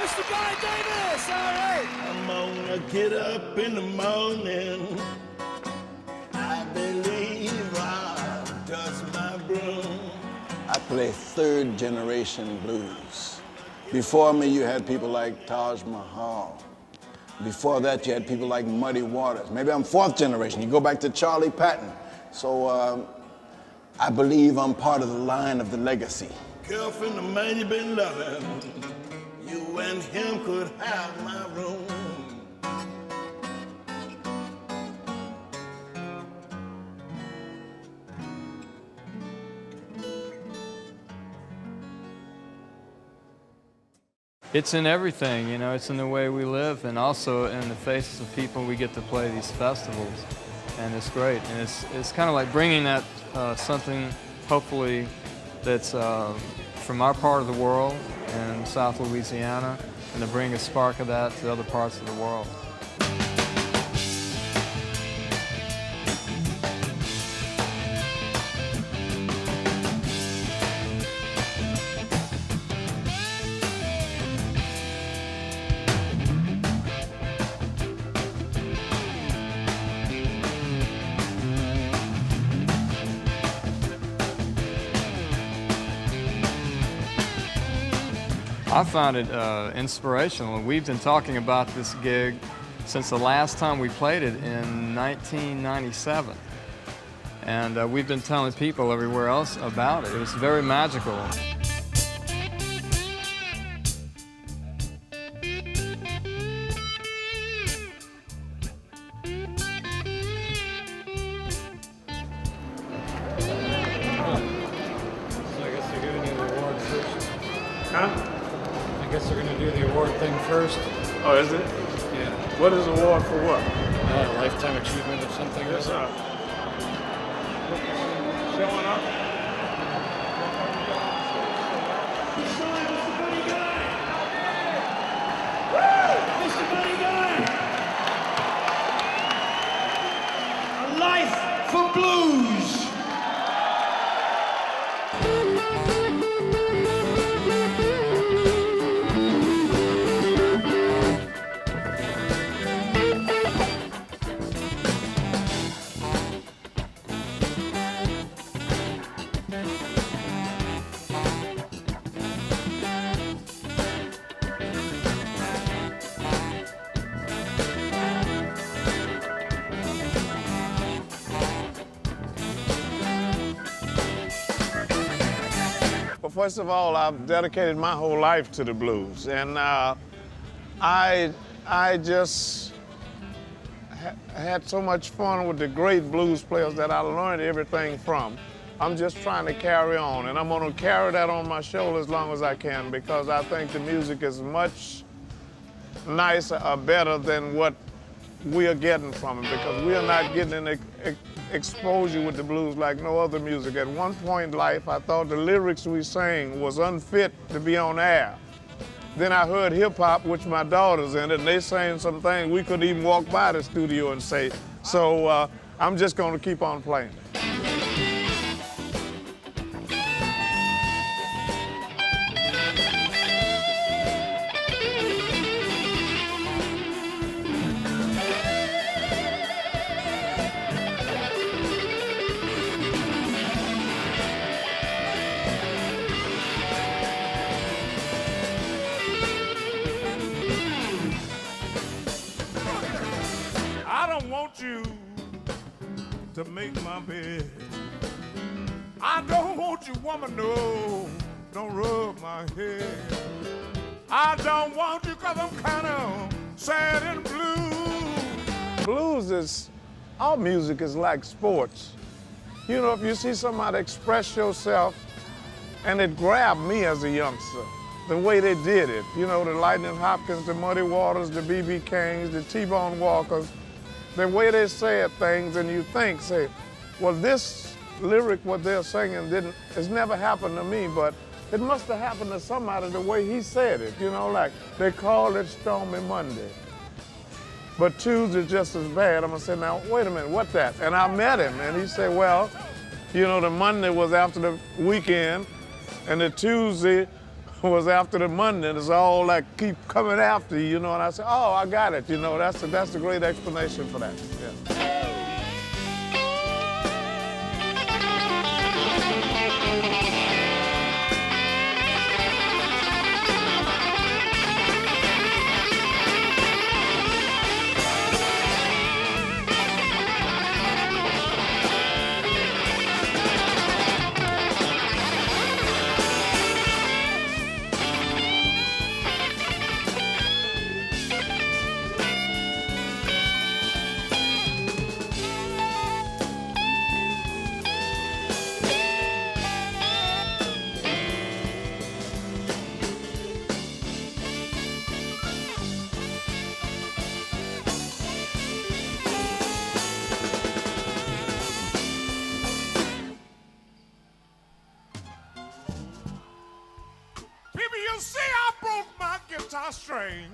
Mr. Guy Davis, all right. I'm gonna get up in the morning. I believe I'll dust my broom. I play third generation blues. Before me, you had people like Taj Mahal. Before that, you had people like Muddy Waters. Maybe I'm fourth generation. You go back to Charlie Patton. So I believe I'm part of the line of the legacy. Girlfriend, the man you been loving, you and him could have my room. It's in everything, you know, it's in the way we live and also in the faces of people we get to play these festivals. And it's great. And it's kind of like bringing that something, hopefully, that's from our part of the world in South Louisiana, and to bring a spark of that to other parts of the world. I found it inspirational. We've been talking about this gig since the last time we played it in 1997. And we've been telling people everywhere else about it. It was very magical. I guess they're going to do the award thing first. Oh, is it? Yeah. What is award for what? Lifetime achievement of something. Yes, sir. Showing up. Mr. Buddy Guy. A life for blues. First of all, I've dedicated my whole life to the blues, and I just had so much fun with the great blues players that I learned everything from. I'm just trying to carry on, and I'm going to carry that on my shoulder as long as I can, because I think the music is much nicer or better than what we are getting from it, because we are not getting an exposure with the blues like no other music. At one point in life, I thought the lyrics we sang was unfit to be on air. Then I heard hip-hop, which my daughter's in it, and they sang some things we couldn't even walk by the studio and say. So I'm just going to keep on playing. want you, woman, no, don't rub my head. I don't want you because I'm kind of sad and blue. Blues is, all music is like sports. You know, if you see somebody express yourself, and it grabbed me as a youngster, the way they did it. You know, the Lightning Hopkins, the Muddy Waters, the B.B. Kings, the T-Bone Walkers, the way they said things, and you think, say, well, this lyric, what they're singing, it's never happened to me, but it must have happened to somebody the way he said it. You know, like they called it Stormy Monday, but Tuesday just as bad. I'm gonna say, now, wait a minute, what that? And I met him, and he said, well, you know, the Monday was after the weekend, and the Tuesday was after the Monday, and it's all like keep coming after you, you know. And I said, oh, I got it, you know. That's a great explanation for that. Yeah. You see, I broke my guitar string.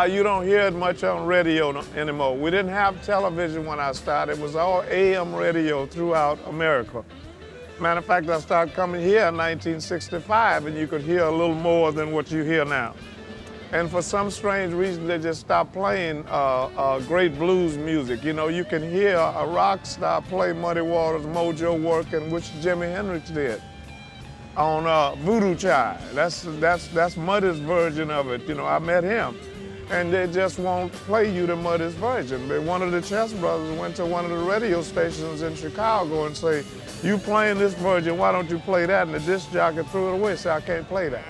You don't hear it much on radio anymore. We didn't have television when I started. It was all AM radio throughout America. Matter of fact, I started coming here in 1965, and you could hear a little more than what you hear now. And for some strange reason, they just stopped playing great blues music. You know, you can hear a rock star play Muddy Waters, Mojo working, which Jimi Hendrix did on Voodoo Child. That's Muddy's version of it. You know, I met him, and they just won't play you the Muddy's version. One of the Chess Brothers went to one of the radio stations in Chicago and say, you playing this version, why don't you play that? And the disc jockey threw it away, said, I can't play that.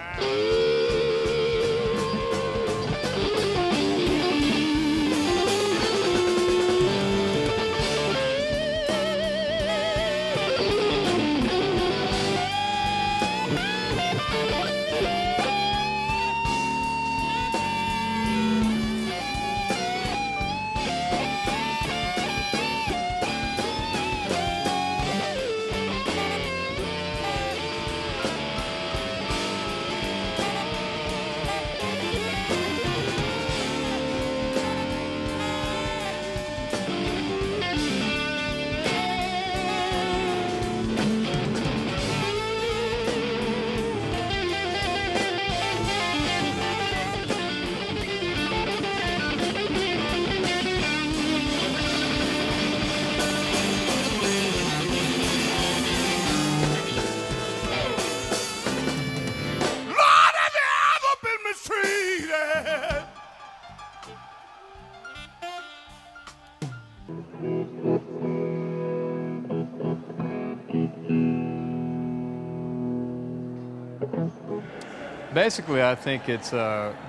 Basically, I think it's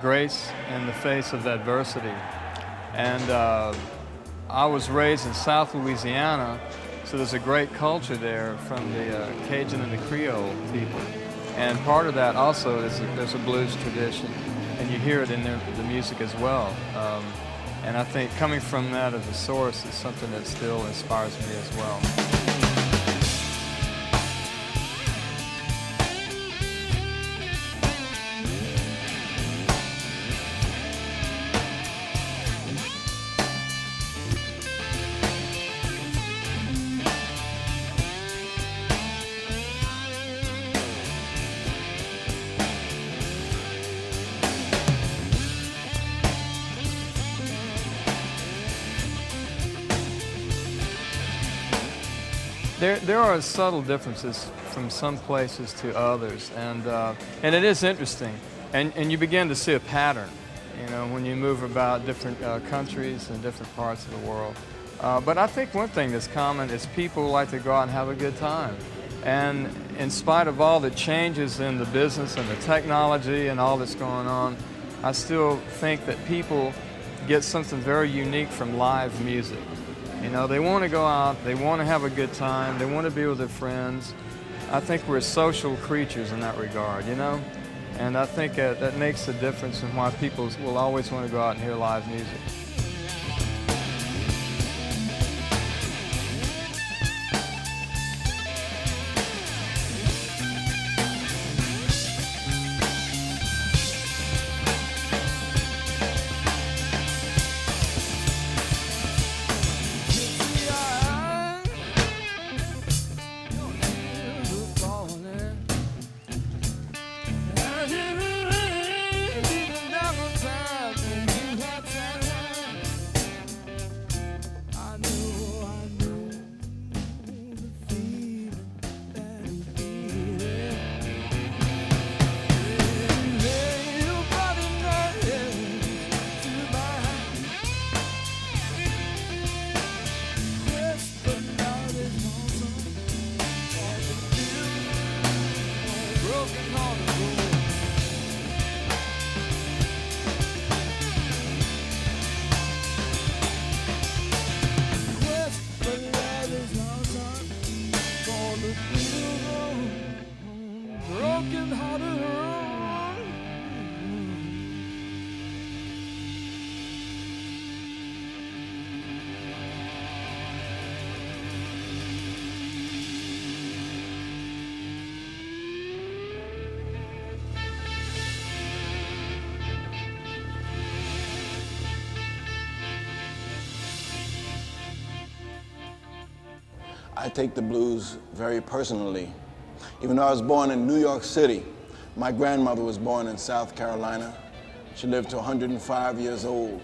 grace in the face of adversity. And I was raised in South Louisiana, so there's a great culture there from the Cajun and the Creole people. And part of that also is that there's a blues tradition, and you hear it in the music as well. And I think coming from that as a source is something that still inspires me as well. There are subtle differences from some places to others, and it is interesting, and you begin to see a pattern, you know, when you move about different countries and different parts of the world. But I think one thing that's common is people like to go out and have a good time. And in spite of all the changes in the business and the technology and all that's going on, I still think that people get something very unique from live music. You know, they want to go out, they want to have a good time, they want to be with their friends. I think we're social creatures in that regard, you know? And I think that makes a difference in why people will always want to go out and hear live music. I take the blues very personally. Even though I was born in New York City, my grandmother was born in South Carolina. She lived to 105 years old.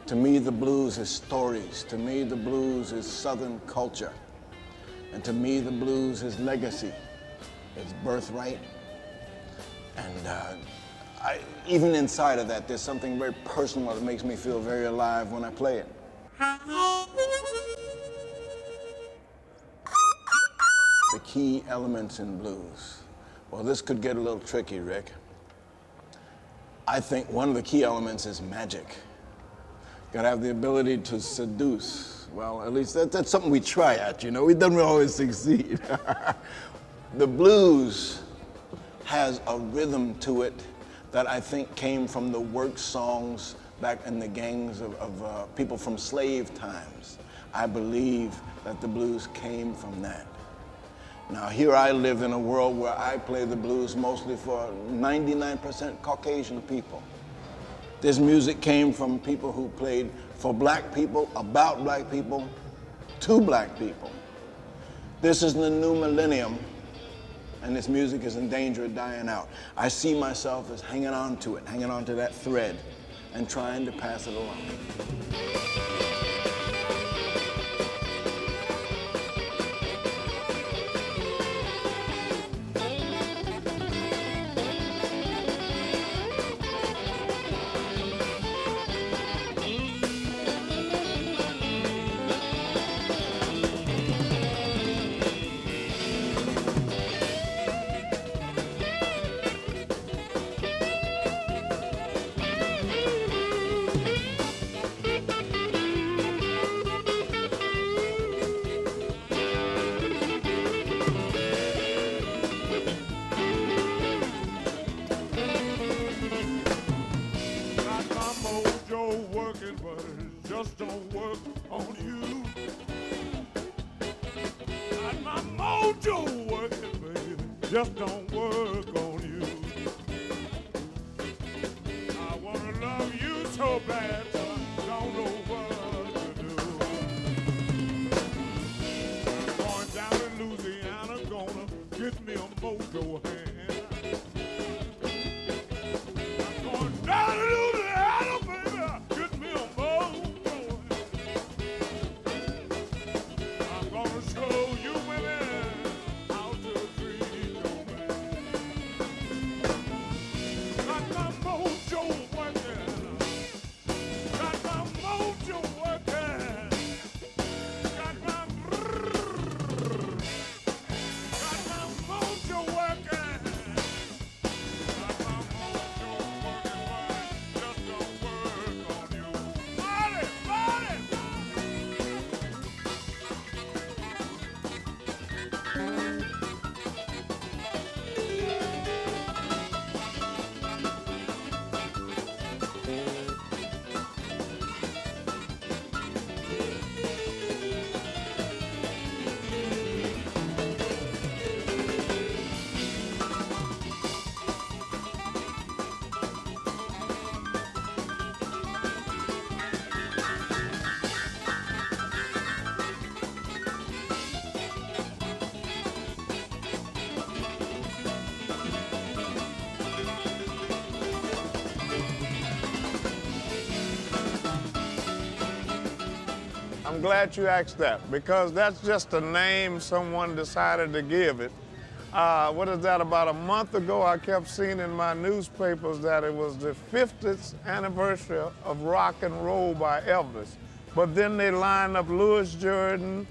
To me, the blues is stories. To me, the blues is Southern culture. And to me, the blues is legacy. It's birthright. And even inside of that, there's something very personal that makes me feel very alive when I play it. The key elements in blues. Well, this could get a little tricky, Rick. I think one of the key elements is magic. You gotta have the ability to seduce. Well, at least that's something we try at, you know. We don't always succeed. The blues has a rhythm to it that I think came from the work songs back in the gangs of people from slave times. I believe that the blues came from that. Now, here I live in a world where I play the blues mostly for 99% Caucasian people. This music came from people who played for black people, about black people, to black people. This is the new millennium, and this music is in danger of dying out. I see myself as hanging on to it, hanging on to that thread, and trying to pass it along. Just don't work on you. Got my mojo working, baby. Just don't work on you. I wanna love you so bad, but I don't know what to do. I'm going down to Louisiana, gonna get me a mojo hand. I'm going down to Louisiana, baby, get me a mojo. Show you women how to treat glad you asked that, because that's just a name someone decided to give it. What is that, about a month ago, I kept seeing in my newspapers that it was the 50th anniversary of Rock and Roll by Elvis. But then they lined up Louis Jordan,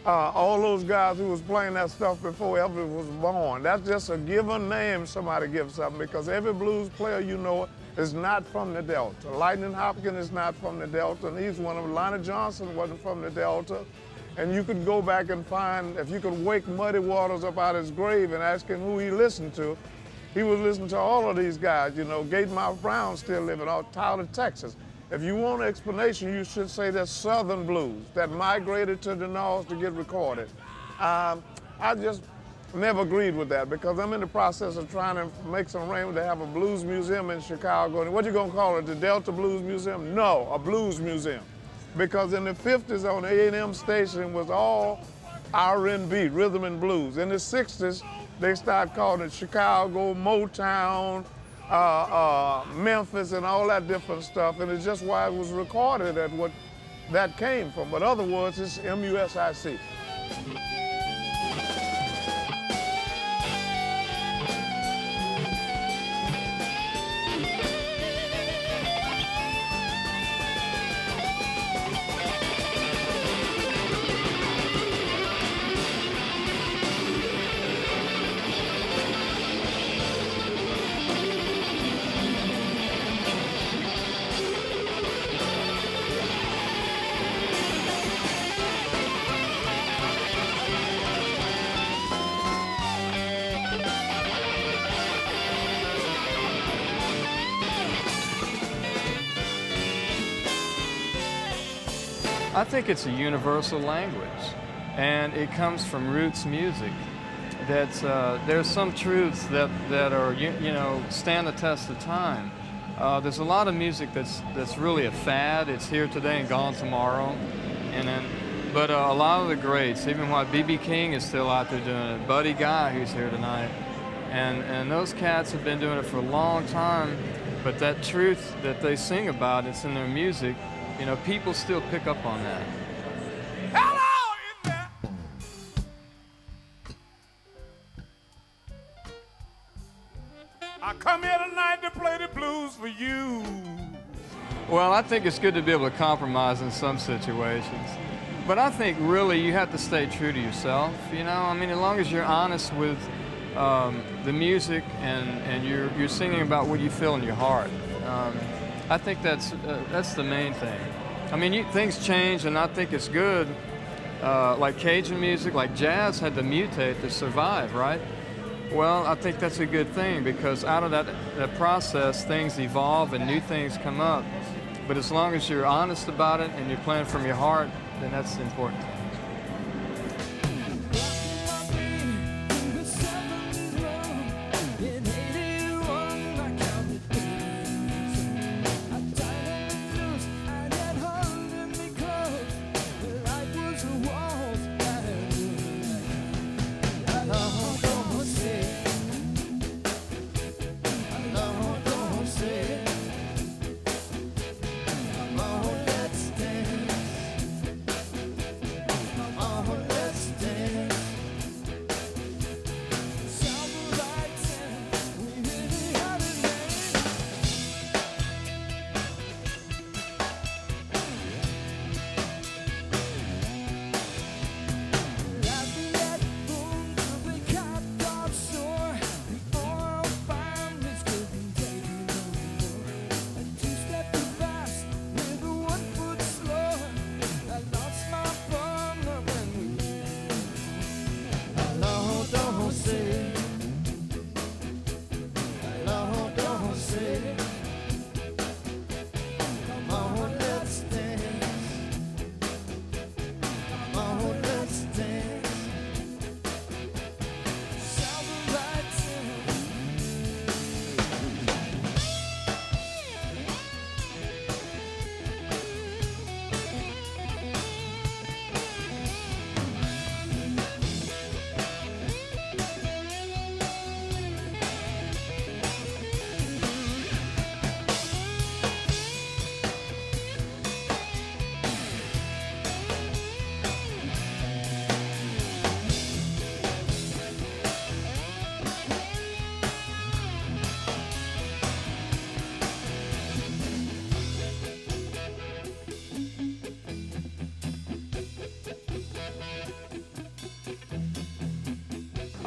all those guys who was playing that stuff before Elvis was born. That's just a given name somebody gives something, because every blues player you know is not from the Delta. Lightning Hopkins is not from the Delta, and he's one of them. Lonnie Johnson wasn't from the Delta. And you could go back and find, if you could wake Muddy Waters up out his grave and ask him who he listened to, he was listening to all of these guys. You know, Gatemouth Brown still living out Tyler, Texas. If you want an explanation, you should say that's Southern blues that migrated to the North to get recorded. I just never agreed with that, because I'm in the process of trying to make some arrangement to have a blues museum in Chicago. And what you gonna call it, the Delta Blues Museum? No, a blues museum. Because in the 50s on the A&M station was all R&B, rhythm and blues. In the 60s, they started calling it Chicago, Motown, Memphis, and all that different stuff. And it's just why it was recorded at what that came from. But other words, it's MUSIC. I think it's a universal language, and it comes from roots music. That's there's some truths that are you know, stand the test of time. There's a lot of music that's really a fad. It's here today and gone tomorrow, but a lot of the greats, even while B.B. King is still out there doing it, Buddy Guy, who's here tonight, and those cats have been doing it for a long time. But that truth that they sing about, it's in their music. You know, people still pick up on that. Hello in there. I come here tonight to play the blues for you. Well, I think it's good to be able to compromise in some situations. But I think really you have to stay true to yourself, you know? I mean, as long as you're honest with the music and you're singing about what you feel in your heart. I think that's the main thing. I mean, things change, and I think it's good. Like Cajun music, like jazz had to mutate to survive, right? Well, I think that's a good thing, because out of that process, things evolve and new things come up. But as long as you're honest about it and you're playing from your heart, then that's the important thing.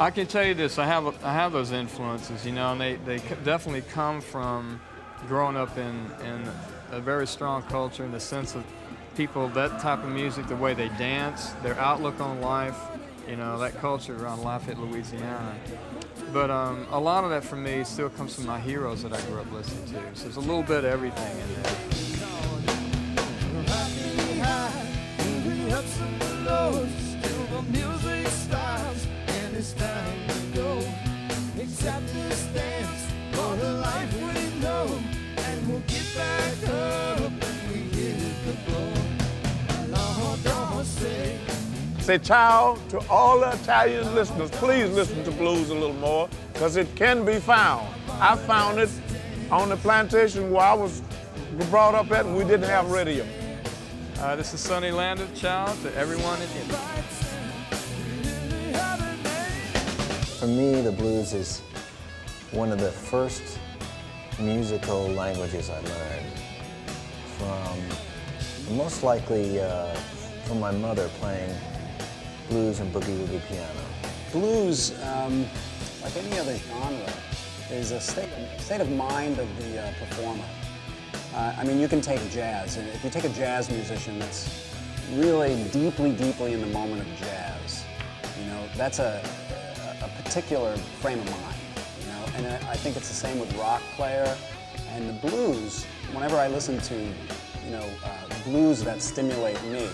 I can tell you this, I have those influences, you know, and they definitely come from growing up in a very strong culture in the sense of people, that type of music, the way they dance, their outlook on life, you know, that culture around Lafayette, Louisiana. But a lot of that for me still comes from my heroes that I grew up listening to. So there's a little bit of everything in there. Say ciao to all the Italian listeners. Please listen to blues a little more, because it can be found. I found it on the plantation where I was brought up at, and we didn't have radio. This is Sonny Landreth. Ciao to everyone in Italy. For me, the blues is one of the first musical languages I learned from, most likely from my mother playing blues and boogie-woogie piano. Blues, like any other genre, is a state of mind of the performer. I mean, you can take jazz, and if you take a jazz musician that's really deeply in the moment of jazz, you know, that's a particular frame of mind, you know, and I think it's the same with rock player. And the blues, whenever I listen to, you know, blues that stimulate me,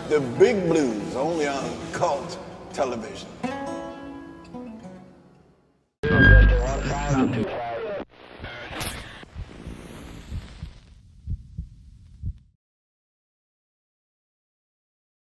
The Big Blues, only on Cult Television.